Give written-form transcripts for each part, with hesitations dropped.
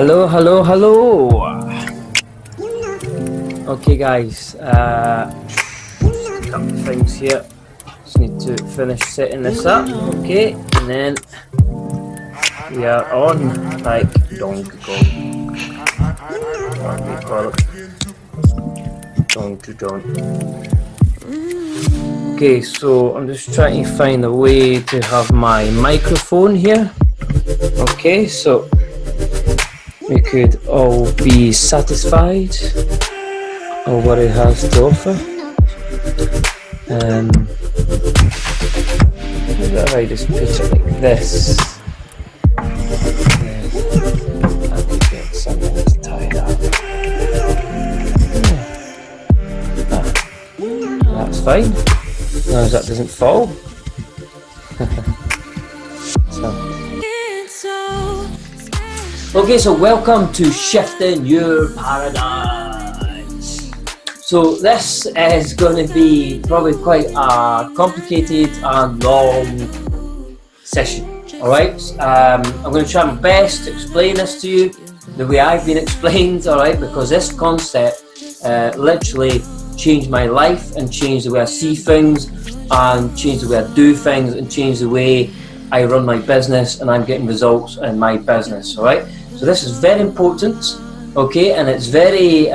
Hello, hello, hello. Okay, guys. A couple of things here. Just need to finish setting this up. Okay, and then we are on like Donkey Kong. What do we call it? Donkey Kong. Okay, so I'm just trying to find a way to have my microphone here. Okay, so we could all be satisfied of what it has to offer. If I just put it like this, I could get something to tie it up. That's fine, as long as that doesn't fall. Okay, so welcome to Shifting Your Paradigms. So this is going to be probably quite a complicated and long session, alright? I'm going to try my best to explain this to you the way I've been explained, alright? Because this concept literally changed my life and changed the way I see things and changed the way I do things and changed the way I run my business, and I'm getting results in my business, alright? So this is very important, okay, and it's very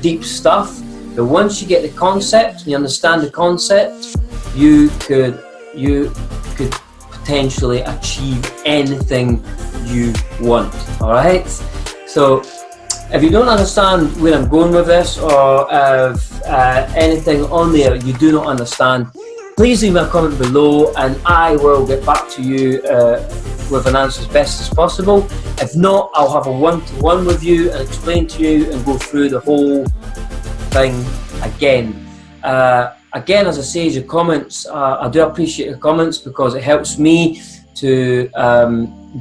deep stuff, but once you get the concept, and you understand the concept, you could potentially achieve anything you want, alright? So if you don't understand where I'm going with this, or if anything on there you do not understand, please leave me a comment below and I will get back to you with an answer as best as possible. If not, I'll have a one-to-one with you and explain to you and go through the whole thing again. Again, as I say, your comments, I do appreciate your comments because it helps me to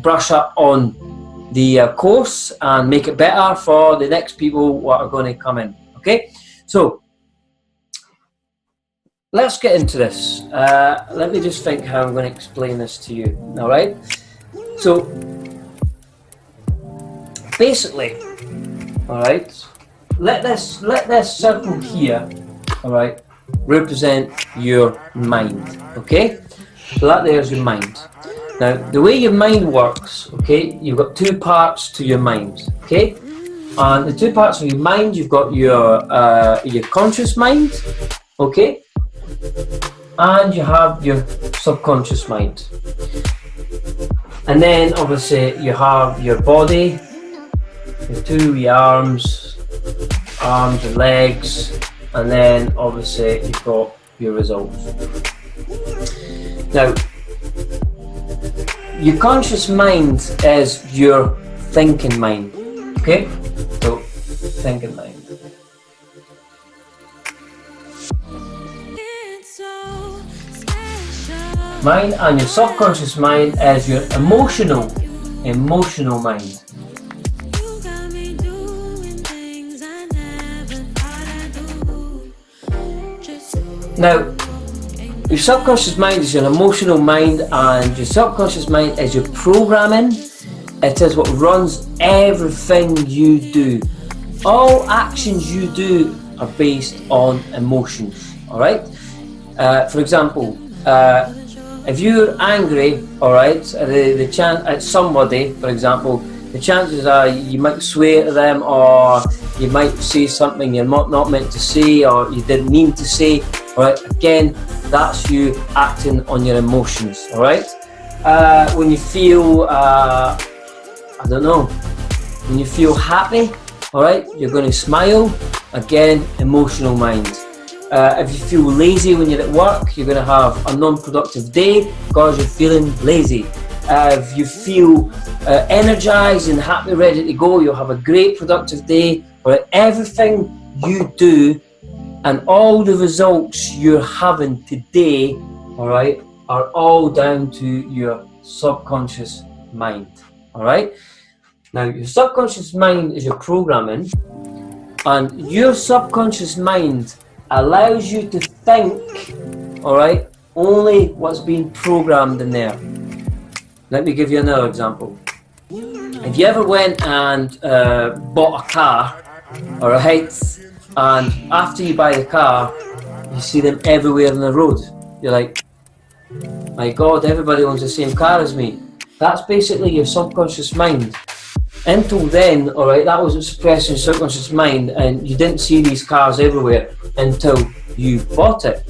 brush up on the course and make it better for the next people who are going to come in. Okay, so let's get into this. Let me just think how I'm going to explain this to you. All right. So basically, all right. Let this circle here, all right, represent your mind. Okay. So that there's your mind. Now the way your mind works, okay, you've got two parts to your mind. Okay. And the two parts of your mind, you've got your conscious mind. Okay. And you have your subconscious mind, and then obviously you have your body, your two arms and legs, and then obviously you've got your results. Now your conscious mind is your thinking mind, okay? So thinking mind. Mind, and your subconscious mind is your emotional mind. Now, your subconscious mind is your emotional mind, and your subconscious mind is your programming. It is what runs everything you do. All actions you do are based on emotions, alright? For example, if you're angry, all right, the chance at somebody, for example, the chances are you might swear to them, or you might say something you're not meant to say, or you didn't mean to say. All right, again, that's you acting on your emotions. All right, when you feel, I don't know, when you feel happy, all right, you're going to smile. Again, emotional mind. If you feel lazy when you're at work, you're going to have a non-productive day because you're feeling lazy. If you feel energized and happy, ready to go, you'll have a great productive day. Right? Everything you do and all the results you're having today, all right, are all down to your subconscious mind. All right. Now, your subconscious mind is your programming, and your subconscious mind allows you to think, all right, only what's being programmed in there. Let me give you another example. If you ever went and bought a car, alright, and after you buy the car, you see them everywhere on the road. You're like, my God, everybody owns the same car as me. That's basically your subconscious mind. Until then, alright, that was suppressing your subconscious mind, and you didn't see these cars everywhere until you bought it.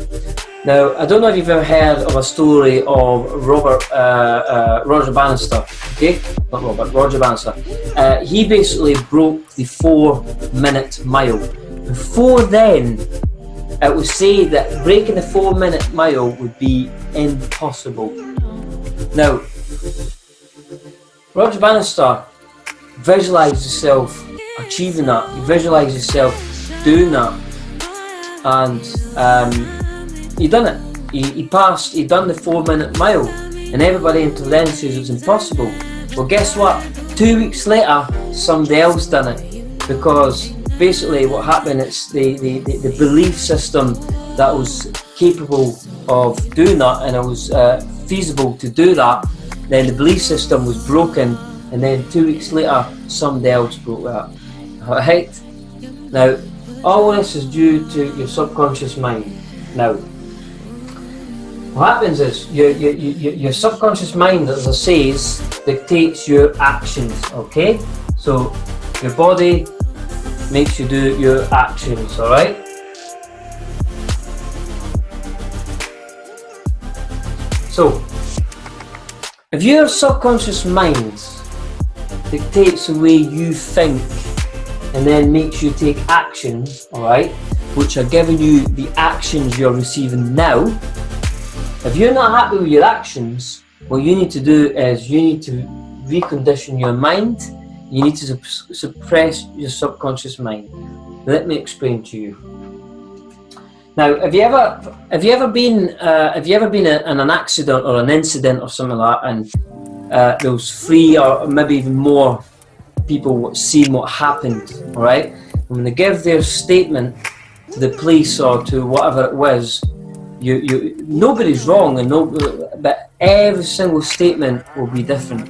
Now, I don't know if you've ever heard of a story of Roger Bannister, okay? Not Robert, Roger Bannister. He basically broke the 4-minute mile. Before then, it was said that breaking the 4-minute mile would be impossible. Now, Roger Bannister visualised himself achieving that. He visualised himself doing that. And he done it. He passed, he done the 4-minute mile. And everybody until then says it's impossible. Well, guess what? 2 weeks later, somebody else done it. Because basically what happened, it's the belief system that was capable of doing that, and it was feasible to do that. Then the belief system was broken, and then 2 weeks later, somebody else broke that. Alright? Now, all this is due to your subconscious mind. Now, what happens is your subconscious mind, as I say, dictates your actions. Okay? So, your body makes you do your actions. Alright? So, if your subconscious mind dictates the way you think and then makes you take actions, alright, which are giving you the actions you're receiving now, if you're not happy with your actions, what you need to do is you need to recondition your mind. You need to suppress your subconscious mind. Let me explain to you. Now, have you ever been in an accident or an incident or something like that, and there was 3 or maybe even more people seen what happened, all right? And when they give their statement to the police or to whatever it was, nobody's wrong, but every single statement will be different.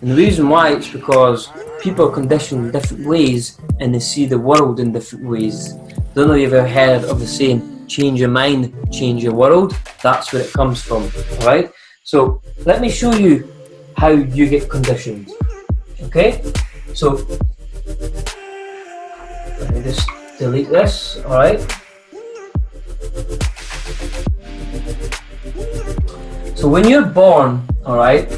And the reason why is because people are conditioned in different ways and they see the world in different ways. Don't know if you've ever heard of the saying, change your mind, change your world. That's where it comes from, alright? So let me show you how you get conditioned, okay? So let me just delete this, alright? So when you're born, alright,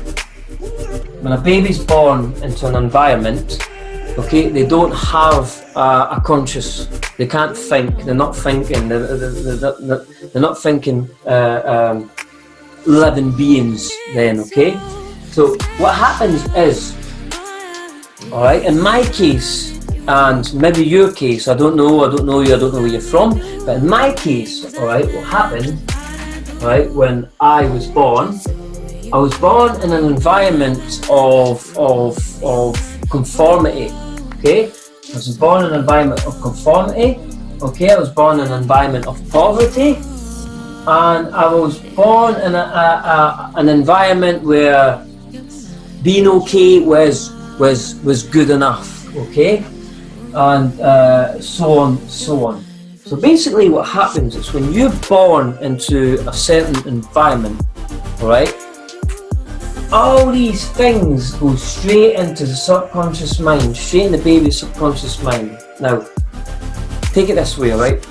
when a baby's born into an environment, okay, they don't have a conscious, they can't think, they're not thinking, they're not thinking living beings then, okay? So what happens is, alright, in my case, and maybe your case, I don't know you, I don't know where you're from, but in my case, alright, what happened, alright, when I was born in an environment of conformity, okay? I was born in an environment of conformity, okay? I was born in an environment of poverty, and I was born in an environment where being okay was good enough, okay? And so on. So basically what happens is when you're born into a certain environment, alright, all these things go straight into the subconscious mind, straight in the baby's subconscious mind. Now, take it this way, alright?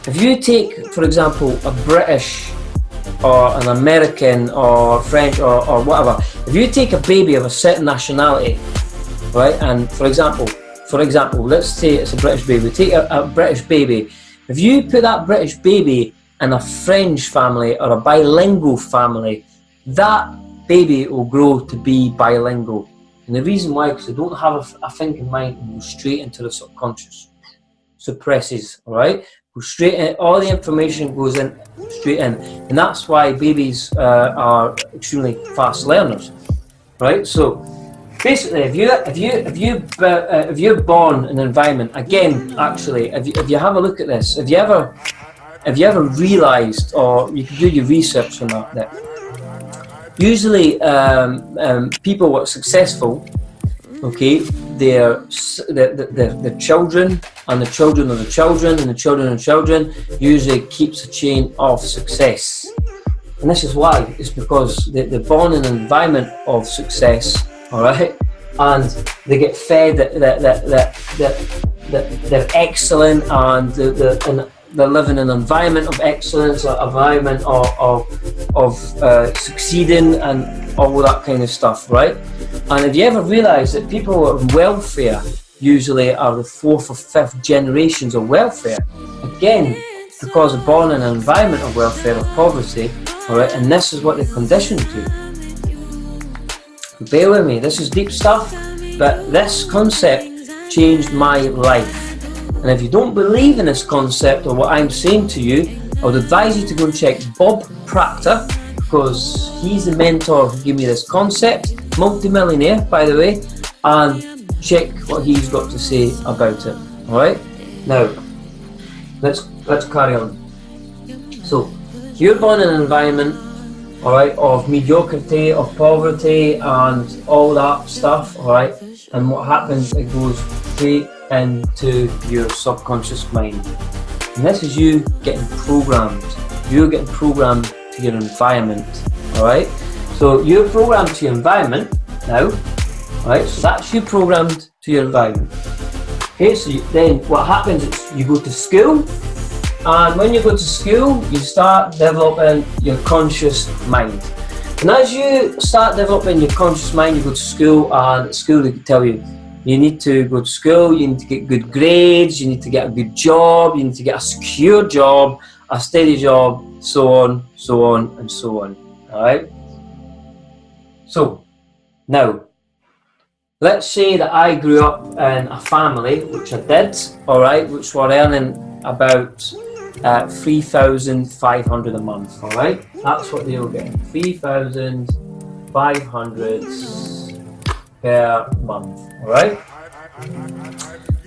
If you take, for example, a British or an American or French or whatever, if you take a baby of a certain nationality, right, and for example, let's say it's a British baby, take a British baby, if you put that British baby in a French family or a bilingual family, that baby will grow to be bilingual. And the reason why, because they don't have a thinking mind and go straight into the subconscious. Suppresses, alright? Go straight in, all the information goes in straight in. And that's why babies are extremely fast learners. Right? So basically if you're born in an environment, again, actually, if you have a look at this, have you ever realised, or you can do your research on that usually people who are successful, okay, their children and the children of the children and the children of the children usually keeps a chain of success. And this is why. It's because they're born in an environment of success, all right, and they get fed that they're excellent, and they're living in an environment of excellence, an environment of succeeding and all that kind of stuff, right? And have you ever realised that people on welfare usually are the 4th or 5th generations of welfare? Again, because they're born in an environment of welfare, of poverty, all right, and this is what they're conditioned to. Bear with me, this is deep stuff, but this concept changed my life. And if you don't believe in this concept or what I'm saying to you, I would advise you to go and check Bob Proctor, because he's the mentor who gave me this concept, multi-millionaire by the way, and check what he's got to say about it. Alright? Now, let's carry on. So, you're born in an environment, alright, of mediocrity, of poverty and all that stuff, alright? And what happens, it goes straight into your subconscious mind. And this is you getting programmed. You're getting programmed to your environment, alright? So you're programmed to your environment now, alright? So that's you programmed to your environment. Okay, so then what happens is you go to school, and when you go to school, you start developing your conscious mind. And as you start developing your conscious mind, you go to school, and at school they can tell you, you need to go to school, you need to get good grades, you need to get a good job, you need to get a secure job, a steady job, so on, so on, and so on. Alright? So, now, let's say that I grew up in a family, which I did, alright, which were earning about 3,500 a month, alright? That's what they were getting, 3,500 per month, alright?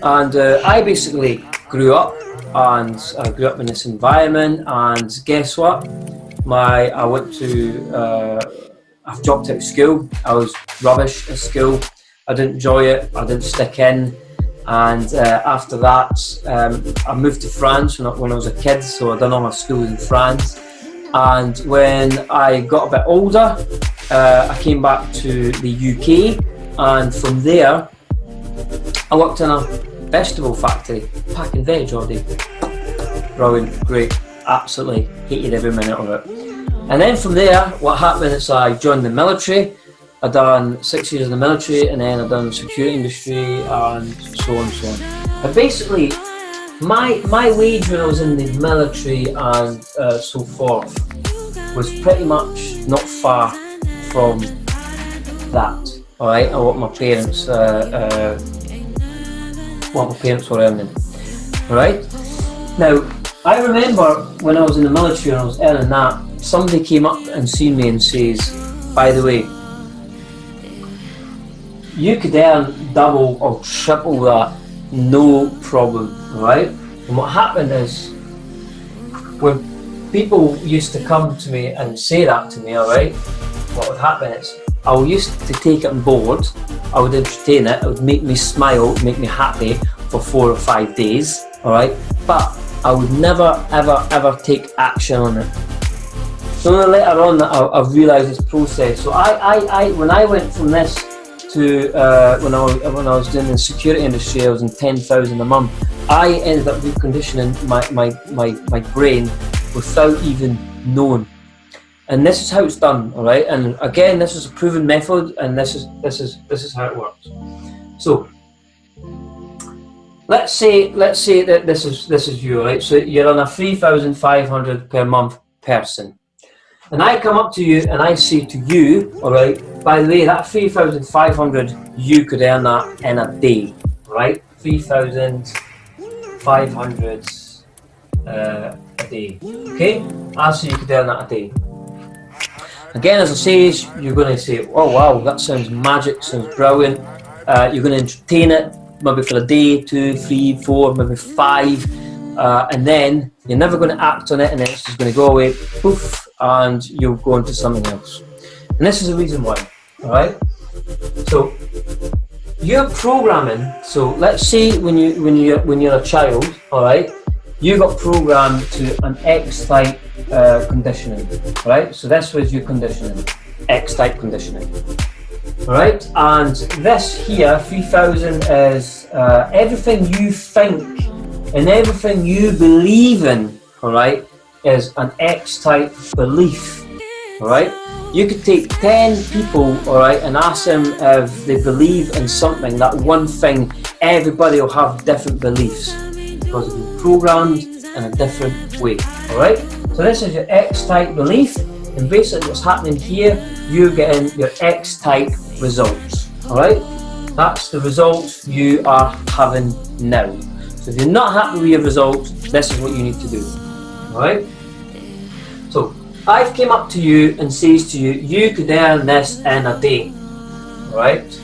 And I basically grew up, and I grew up in this environment, and guess what? I went to, I dropped out of school. I was rubbish at school. I didn't enjoy it, I didn't stick in. And after that, I moved to France when I was a kid, so I done all my schools in France. And when I got a bit older, I came back to the UK, and from there, I worked in a vegetable factory, packing veg all day. Brilliant, great, absolutely hated every minute of it. And then from there, what happened is I joined the military. I done 6 years in the military, and then I done the security industry, and so on and so on. But basically, my wage when I was in the military and so forth was pretty much not far from that. All right, and what my parents were earning. All right. Now, I remember when I was in the military and I was earning that, somebody came up and seen me and says, "By the way, you could earn double or triple that, no problem," right? And what happened is, when people used to come to me and say that to me, all right, what would happen is, I used to take it on board, I would entertain it, it would make me smile, make me happy for 4 or 5 days, all right, but I would never, ever, ever take action on it. So later on, I realised this process. So when I went from this to when I was doing the security industry, I was in 10,000 a month. I ended up reconditioning my brain without even knowing. And this is how it's done, all right. And again, this is a proven method, and this is how it works. So let's say that this is you, all right. So you're on a 3,500 per month person. And I come up to you and I say to you, all right, by the way, that 3,500, you could earn that in a day, right? 3,500 a day, okay? I say you could earn that a day. Again, as I say, you're going to say, oh wow, that sounds magic, sounds brilliant. You're going to entertain it, maybe for a day, 2, 3, 4, maybe 5, and then you're never going to act on it, and then it's just going to go away, poof, and you'll go into something else. And this is the reason why, all right? So you're programming. So let's say when you're a child, all right, you got programmed to an X type conditioning, right? So this was your conditioning, X type conditioning, all right. And this here, 3000, is everything you think and everything you believe in, all right, is an X type belief, all right. You could take 10 people, all right, and ask them if they believe in something, that one thing. Everybody will have different beliefs because they've been programmed in a different way, all right. So this is your X type belief, and basically what's happening here, you're getting your X type results, all right. That's the results you are having now. So if you're not happy with your results, this is what you need to do, all right. So I've came up to you and says to you, you could earn this in a day, all right.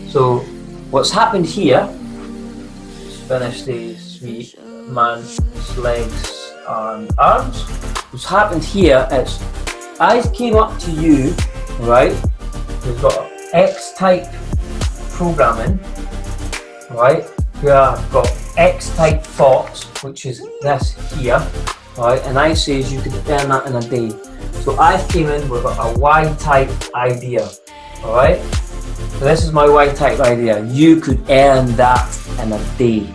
So what's happened here, let's finish the sweet man's legs and arms. What's happened here is I came up to you, all right. We've got X type programming, all right. We have got X type thoughts, which is this here, all right. And I says you could earn that in a day. So I came in with a Y type idea, all right. So this is my Y type idea. You could earn that in a day,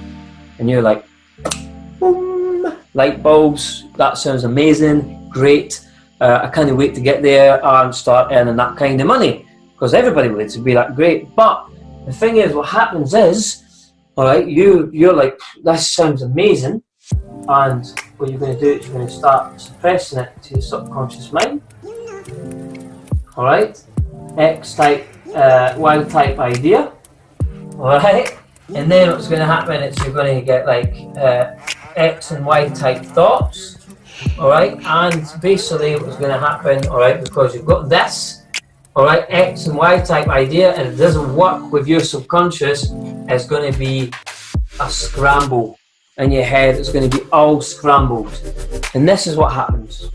and you're like, boom, light bulbs. That sounds amazing, great. I can't wait to get there and start earning that kind of money, because everybody would be like, great. But the thing is, what happens is, all right, you're like, this sounds amazing, and what you're going to do is you're going to start suppressing it to your subconscious mind, all right. X type, Y type idea, all right. And then what's going to happen is you're going to get like X and Y type thoughts, all right. And basically what's going to happen, all right, because you've got this, all right, X and Y type idea, and it doesn't work with your subconscious, it's going to be a scramble in your head. It's going to be all scrambled, and this is what happens.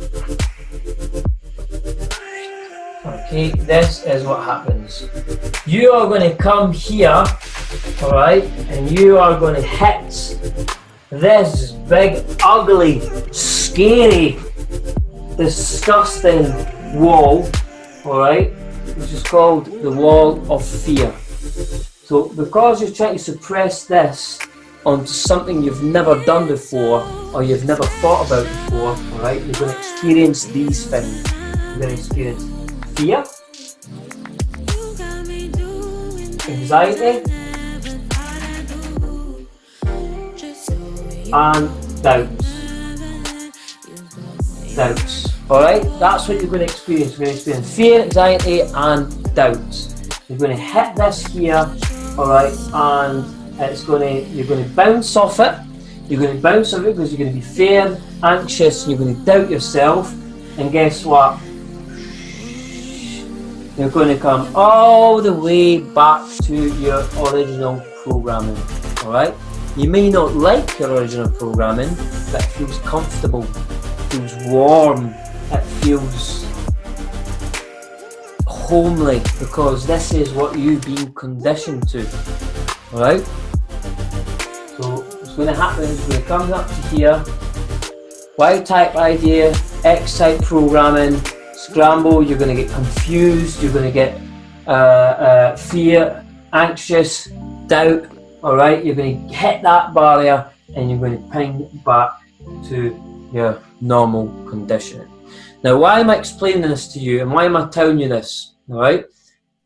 Okay, this is what happens. You are going to come here, all right, and you are going to hit this big, ugly, scary, disgusting wall, all right, which is called the wall of fear. So because you're trying to suppress this onto something you've never done before or you've never thought about before, all right, you're going to experience these things. You're going to experience fear, anxiety, and doubts. All right, that's what you're going to experience. You're going to experience fear, anxiety, and doubts. You're going to hit this here, all right, and you're going to bounce off it. You're going to bounce off it because you're going to be feared, anxious, and you're going to doubt yourself. And guess what? You're going to come all the way back to your original programming. All right. You may not like your original programming, but it feels comfortable, it feels warm, it feels homely, because this is what you've been conditioned to. All right. So what's going to happen is when it comes up to here, Y type idea, X type programming, scramble, you're going to get confused, you're going to get fear, anxious, doubt, all right, you're going to hit that barrier and you're going to ping back to your normal conditioning. Now, why am I explaining this to you and why am I telling you this, all right?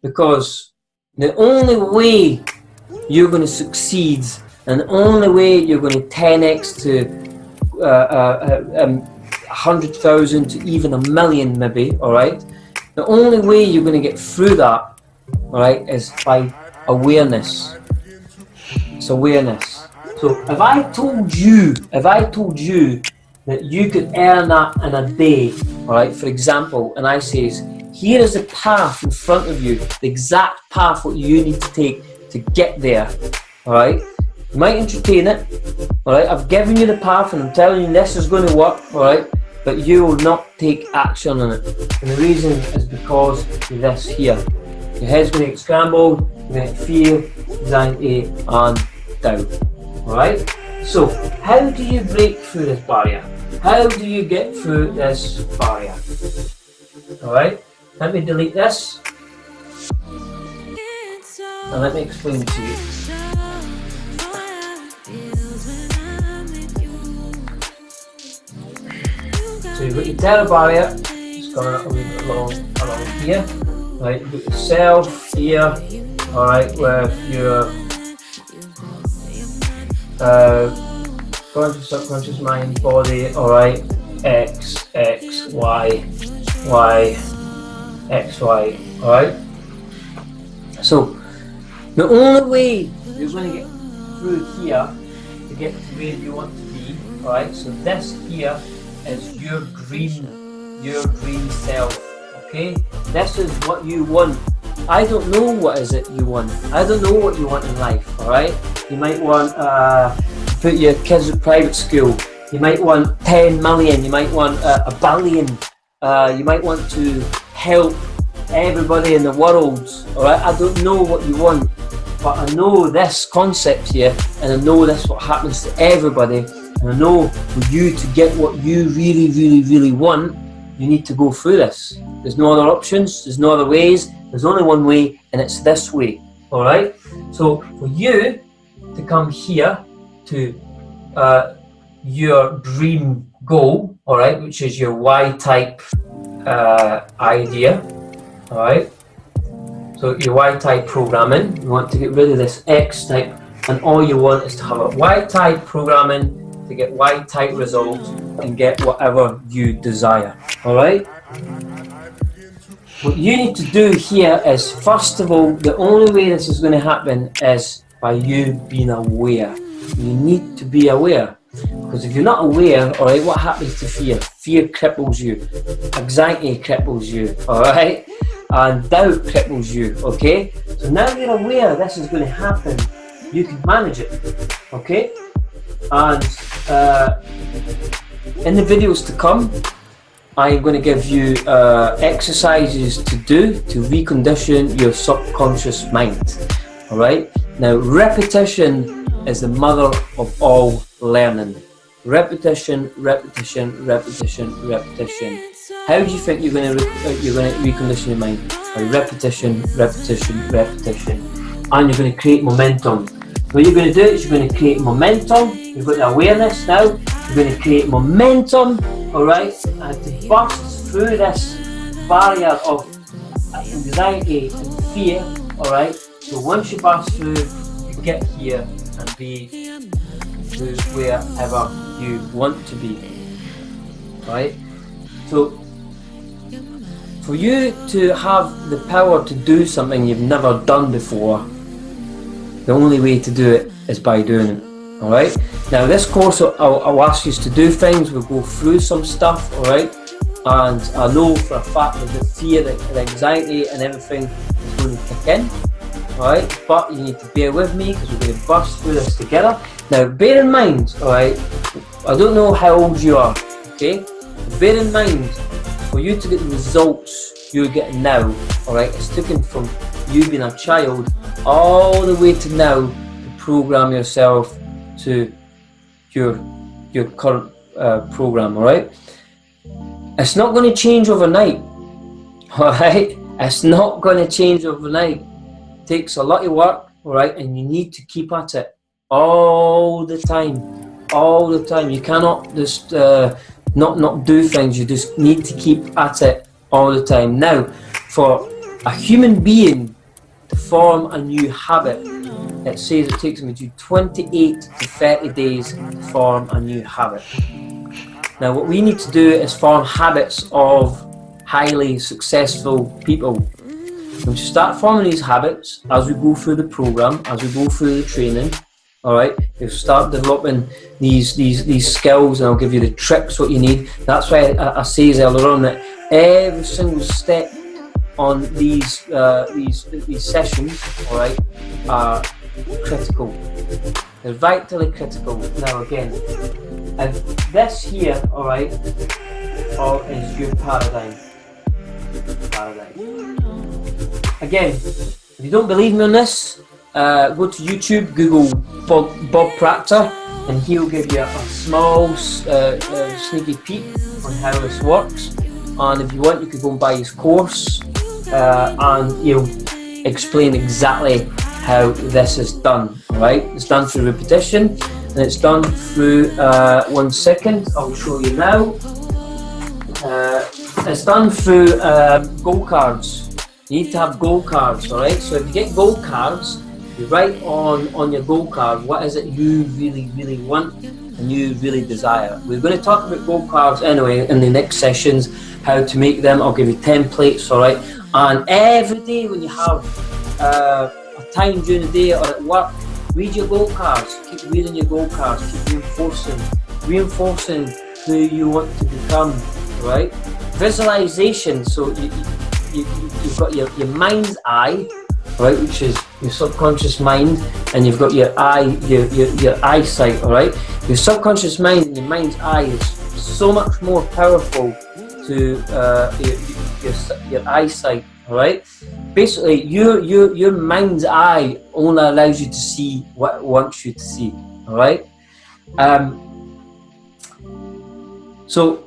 Because the only way you're going to succeed and the only way you're going to 10x to 100,000 to even 1 million maybe, all right? The only way you're going to get through that, all right, is by awareness. It's awareness. So if I told you that you could earn that in a day, all right, for example, and I says, here is the path in front of you, the exact path what you need to take to get there, all right? You might entertain it, all right? I've given you the path and I'm telling you this is going to work, all right? But you will not take action on it. And the reason is because of this here. Your head's going to get scrambled, you're going to get fear, anxiety and doubt. Alright? So, how do you break through this barrier? How do you get through this barrier? Alright? Let me delete this. And let me explain to you. So you've got your terror barrier, it's going a little bit along here. Right, you've got yourself here, alright, with your conscious, subconscious mind, body, alright, X, X, Y, Y, X, Y, alright? So, the only way you're going to get through here to get to where you want to be, alright, so this here is your dream self, okay? This is what you want. I don't know what is it you want. I don't know what you want in life, alright? You might want to put your kids at private school. You might want 10 million. You might want a billion. You might want to help everybody in the world, alright? I don't know what you want, but I know this concept here, and I know this what happens to everybody, and I know for you to get what you really want, you need to go through this. There's no other options, there's no other ways, there's only one way, and it's this way, alright? So for you to come here to your dream goal, alright, which is your Y-type idea, alright? So your Y-type programming, you want to get rid of this X-type, and all you want is to have a Y-type programming to get Y-type results and get whatever you desire, alright? What you need to do here is, first of all, the only way this is going to happen is by you being aware. You need to be aware, because if you're not aware, alright, what happens to fear? Fear cripples you, anxiety cripples you, alright, and doubt cripples you, okay? So now you're aware this is going to happen, you can manage it, okay? And in the videos to come, I'm going to give you exercises to do to recondition your subconscious mind, alright? Now, repetition is the mother of all learning. Repetition, repetition, repetition, repetition. How do you think you're going to recondition your mind? By repetition, repetition, repetition, and you're going to create momentum. What you're going to do is you're going to create momentum. You've got the awareness now. You're going to create momentum, alright, and to burst through this barrier of anxiety and fear, alright. So once you burst through, you get here and be to wherever you want to be, right? So for you to have the power to do something you've never done before, the only way to do it is by doing it, alright? Now this course I'll ask you to do things, we'll go through some stuff, alright? And I know for a fact that the fear, the anxiety and everything is going to kick in, alright? But you need to bear with me because we're going to burst through this together. Now bear in mind, alright, I don't know how old you are, okay? But bear in mind, for you to get the results you're getting now, alright, it's taken from you being a child all the way to now to program yourself to your current program, alright? It's not going to change overnight, alright? It's not going to change overnight. It takes a lot of work, alright? And you need to keep at it all the time, all the time. You cannot just not do things. You just need to keep at it all the time. Now, for a human being to form a new habit, it says it takes them between 28 to 30 days to form a new habit. Now what we need to do is form habits of highly successful people. Once you start forming these habits, as we go through the program, as we go through the training, alright, you'll start developing these skills, and I'll give you the tricks what you need. That's why I say earlier on that every single step on these sessions, alright, are critical. They're vitally critical. Now again, if this here, alright, is your paradigm. again, if you don't believe me on this, go to YouTube, Google Bob Proctor, and he'll give you a small sneaky peek on how this works. And if you want, you can go and buy his course, and he'll explain exactly how this is done. Right? It's done through repetition, and it's done through 1 second. I'll show you now. It's done through gold cards. You need to have gold cards, all right? So if you get gold cards, you write on your gold card what is it you really want and you really desire. We're going to talk about gold cards anyway in the next sessions, how to make them. I'll give you templates, all right? And every day when you have a time during the day or at work, read your gold cards. Keep reading your gold cards. Keep reinforcing who you want to become, right? Visualization. So you've got your mind's eye, right, which is your subconscious mind, and you've got your eyesight, all right? Your subconscious mind and your mind's eye is so much more powerful to your eyesight, all right? Basically, your mind's eye only allows you to see what it wants you to see, all right? So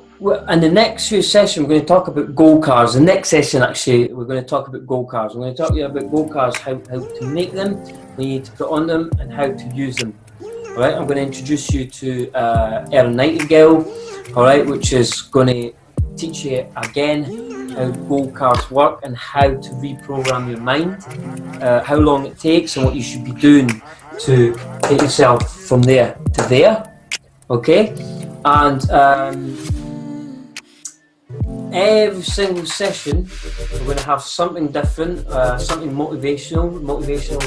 in the next few sessions, we're going to talk about gold cards. The next session, actually, we're going to talk about gold cards. We're going to talk to you about gold cards, how to make them, what you need to put on them, and how to use them. All right, I'm going to introduce you to Earl Nightingale, all right, which is going to teach you again how gold cards work and how to reprogram your mind, how long it takes, and what you should be doing to take yourself from there to there. Okay, and every single session we're going to have something different, something motivational.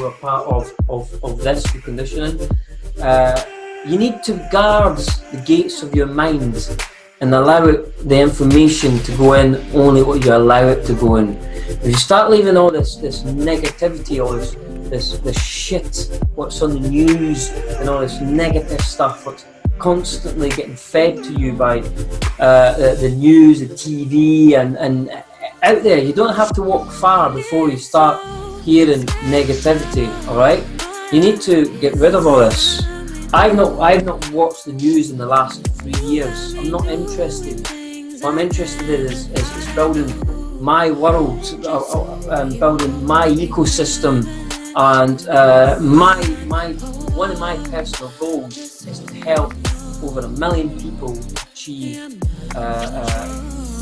We're part of this reconditioning. You need to guard the gates of your mind and allow it, the information to go in only what you allow it to go in. If you start leaving all this negativity, all this shit, what's on the news and all this negative stuff, what's constantly getting fed to you by the news, the TV, and out there, you don't have to walk far before you start hearing negativity. All right, you need to get rid of all this. I've not watched the news in the last 3 years. I'm not interested. What I'm interested in is building my world, building my ecosystem, and one of my personal goals is to help over 1 million people achieve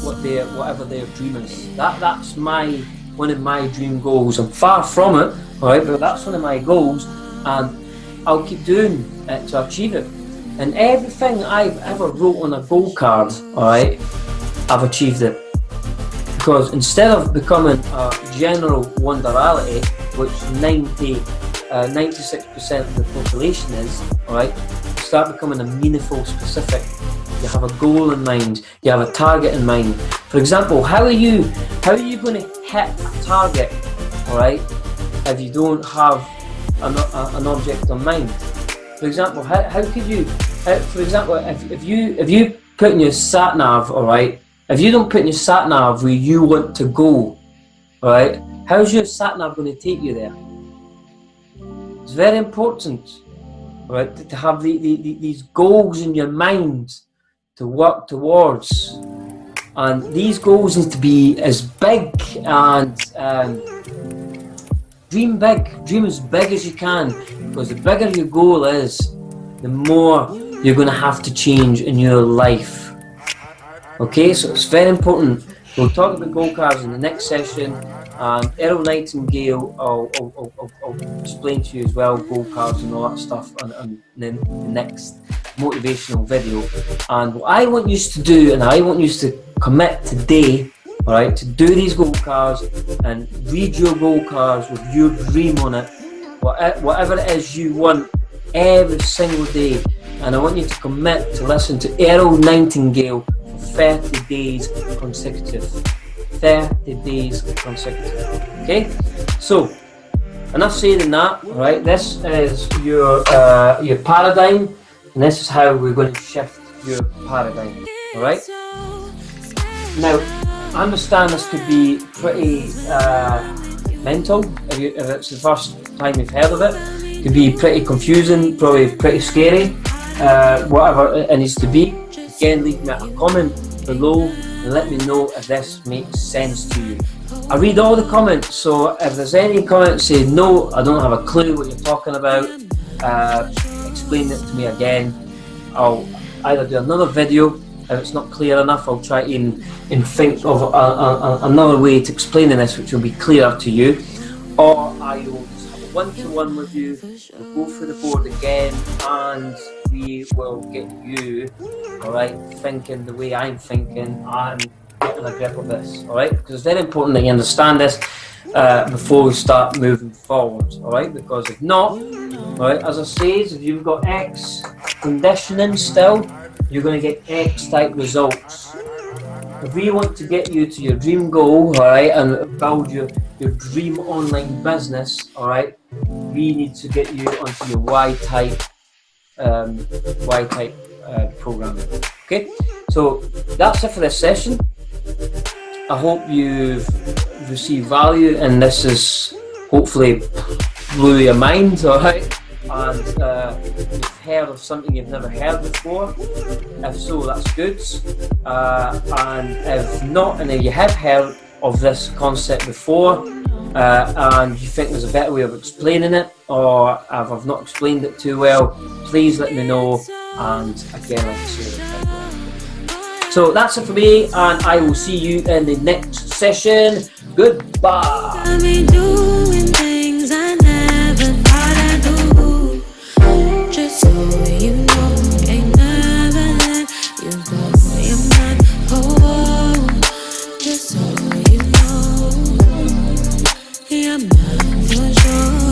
whatever their dream is. That's one of my dream goals. I'm far from it, all right, but that's one of my goals, and I'll keep doing it to achieve it. And everything I've ever wrote on a gold card, all right, I've achieved it. Because instead of becoming a general wonderality, which 96% of the population is, all right, start becoming a meaningful specific. You have a goal in mind, you have a target in mind. For example, how are you going to hit a target, all right, if you don't have an object in mind? For example, how could you, for example, if you put in your sat nav, all right, if you don't put in your sat nav where you want to go, all right, how's your sat nav going to take you there? It's very important, all right, to have these goals in your mind to work towards, and these goals need to be as big, and dream big, dream as big as you can, because the bigger your goal is, the more you're going to have to change in your life. Okay, so it's very important. We'll talk about gold cards in the next session, and Earl Nightingale, I'll explain to you as well, gold cards and all that stuff in the next motivational video. And what I want you to do, and I want you to commit today, all right, to do these gold cards and read your gold cards with your dream on it, whatever it is you want, every single day. And I want you to commit to listen to Earl Nightingale for 30 days consecutive. 30 days consecutive. Okay? So, enough saying that, all right? This is your paradigm, and this is how we're going to shift your paradigm, all right? Now, I understand this could be pretty mental. If it's the first time you've heard of it, it can be pretty confusing, probably pretty scary. Whatever it needs to be, again, leave me a comment below and let me know if this makes sense to you. I read all the comments, so if there's any comments saying no, I don't have a clue what you're talking about, explain it to me again. I'll either do another video. If it's not clear enough, I'll try and think of another way to explaining this which will be clearer to you, or I will just have a one-to-one with you, we'll go through the board again, and we will get you, alright, thinking the way I'm thinking and getting a grip of this, alright, because it's very important that you understand this before we start moving forward, alright, because if not, alright, as I say, if you've got X conditioning still, you're going to get X type results. If we want to get you to your dream goal, alright, and build your dream online business, alright, we need to get you onto your Y type programming. Okay, so that's it for this session. I hope you've received value, and this is hopefully blew your mind, alright, and you've heard of something you've never heard before. If so, that's good, and if not, and if you have heard of this concept before, and you think there's a better way of explaining it, or if I've not explained it too well, please let me know. And again, like I say, so that's it for me, and I will see you in the next session. Goodbye. Yeah, man, for sure.